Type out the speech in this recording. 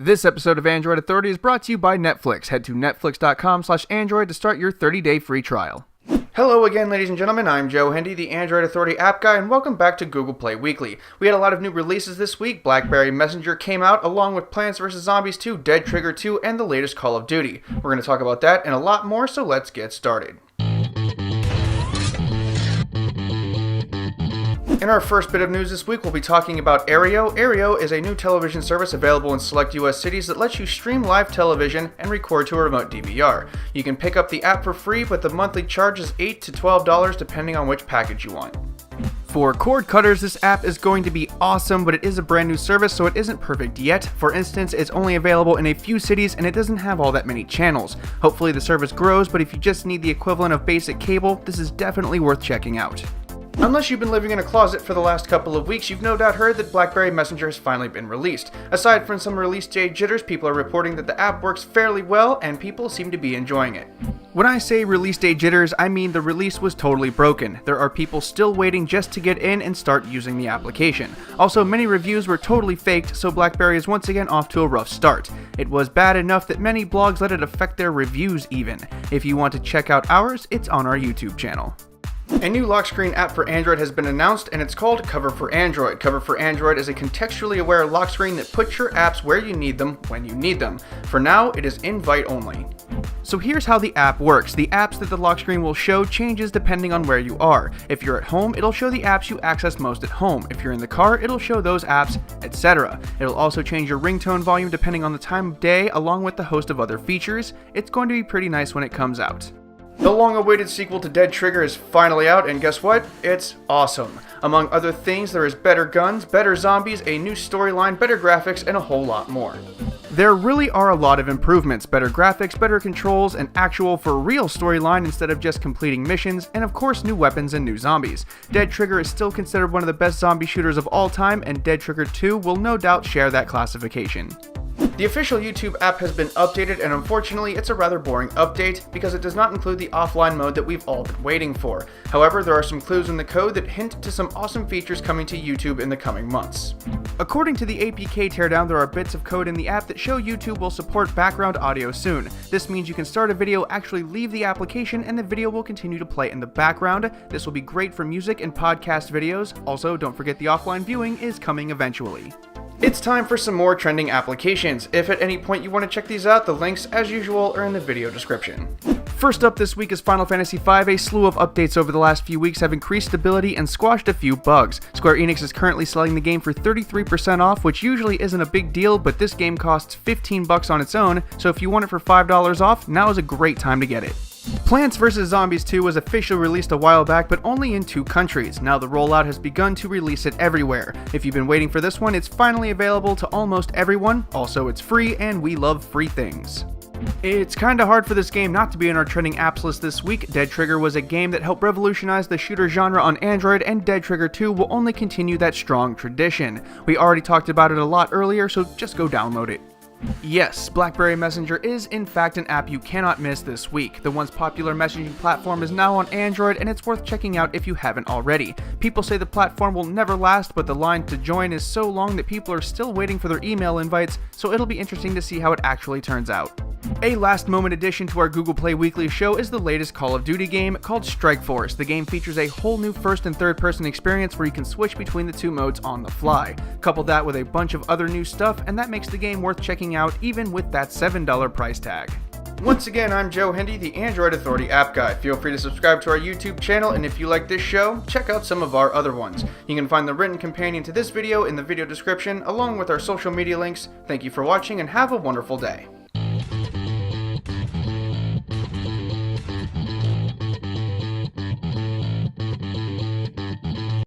This episode of Android Authority is brought to you by Netflix. Head to netflix.com/android to start your 30-day free trial. Hello again, ladies and gentlemen. I'm Joe Hindy, the Android Authority app guy, and welcome back to Google Play Weekly. We had a lot of new releases this week. BlackBerry Messenger came out, along with Plants vs. Zombies 2, Dead Trigger 2, and the latest Call of Duty. We're going to talk about that and a lot more, so let's get started. In our first bit of news this week, we'll be talking about Aereo. Aereo is a new television service available in select US cities that lets you stream live television and record to a remote DVR. You can pick up the app for free, but the monthly charge is $8 to $12 depending on which package you want. For cord cutters, this app is going to be awesome, but it is a brand new service, so it isn't perfect yet. For instance, it's only available in a few cities and it doesn't have all that many channels. Hopefully the service grows, but if you just need the equivalent of basic cable, this is definitely worth checking out. Unless you've been living in a closet for the last couple of weeks, you've no doubt heard that BlackBerry Messenger has finally been released. Aside from some release day jitters, people are reporting that the app works fairly well and people seem to be enjoying it. When I say release day jitters, I mean the release was totally broken. There are people still waiting just to get in and start using the application. Also, many reviews were totally faked, so BlackBerry is once again off to a rough start. It was bad enough that many blogs let it affect their reviews even. If you want to check out ours, it's on our YouTube channel. A new lock screen app for Android has been announced, and it's called Cover for Android. Cover for Android is a contextually aware lock screen that puts your apps where you need them, when you need them. For now, it is invite only. So here's how the app works. The apps that the lock screen will show changes depending on where you are. If you're at home, it'll show the apps you access most at home. If you're in the car, it'll show those apps, etc. It'll also change your ringtone volume depending on the time of day, along with a host of other features. It's going to be pretty nice when it comes out. The long-awaited sequel to Dead Trigger is finally out, and guess what? It's awesome. Among other things, there is better guns, better zombies, a new storyline, better graphics, and a whole lot more. There really are a lot of improvements: better graphics, better controls, an actual for-real storyline instead of just completing missions, and of course new weapons and new zombies. Dead Trigger is still considered one of the best zombie shooters of all time, and Dead Trigger 2 will no doubt share that classification. The official YouTube app has been updated, and unfortunately it's a rather boring update because it does not include the offline mode that we've all been waiting for. However, there are some clues in the code that hint to some awesome features coming to YouTube in the coming months. According to the APK teardown, there are bits of code in the app that show YouTube will support background audio soon. This means you can start a video, actually leave the application, and the video will continue to play in the background. This will be great for music and podcast videos. Also, don't forget the offline viewing is coming eventually. It's time for some more trending applications. If at any point you want to check these out, the links, as usual, are in the video description. First up this week is Final Fantasy V. A slew of updates over the last few weeks have increased stability and squashed a few bugs. Square Enix is currently selling the game for 33% off, which usually isn't a big deal, but this game costs $15 on its own, so if you want it for $5 off, now is a great time to get it. Plants vs. Zombies 2 was officially released a while back, but only in 2 countries. Now the rollout has begun to release it everywhere. If you've been waiting for this one, it's finally available to almost everyone. Also, it's free, and we love free things. It's kinda hard for this game not to be in our trending apps list this week. Dead Trigger was a game that helped revolutionize the shooter genre on Android, and Dead Trigger 2 will only continue that strong tradition. We already talked about it a lot earlier, so just go download it. Yes, BlackBerry Messenger is in fact an app you cannot miss this week. The once popular messaging platform is now on Android, and it's worth checking out if you haven't already. People say the platform will never last, but the line to join is so long that people are still waiting for their email invites, so it'll be interesting to see how it actually turns out. A last-moment addition to our Google Play Weekly show is the latest Call of Duty game called Strikeforce. The game features a whole new first and third-person experience where you can switch between the 2 modes on the fly. Couple that with a bunch of other new stuff, and that makes the game worth checking out even with that $7 price tag. Once again, I'm Joe Hindy, the Android Authority app guy. Feel free to subscribe to our YouTube channel, and if you like this show, check out some of our other ones. You can find the written companion to this video in the video description, along with our social media links. Thank you for watching, and have a wonderful day.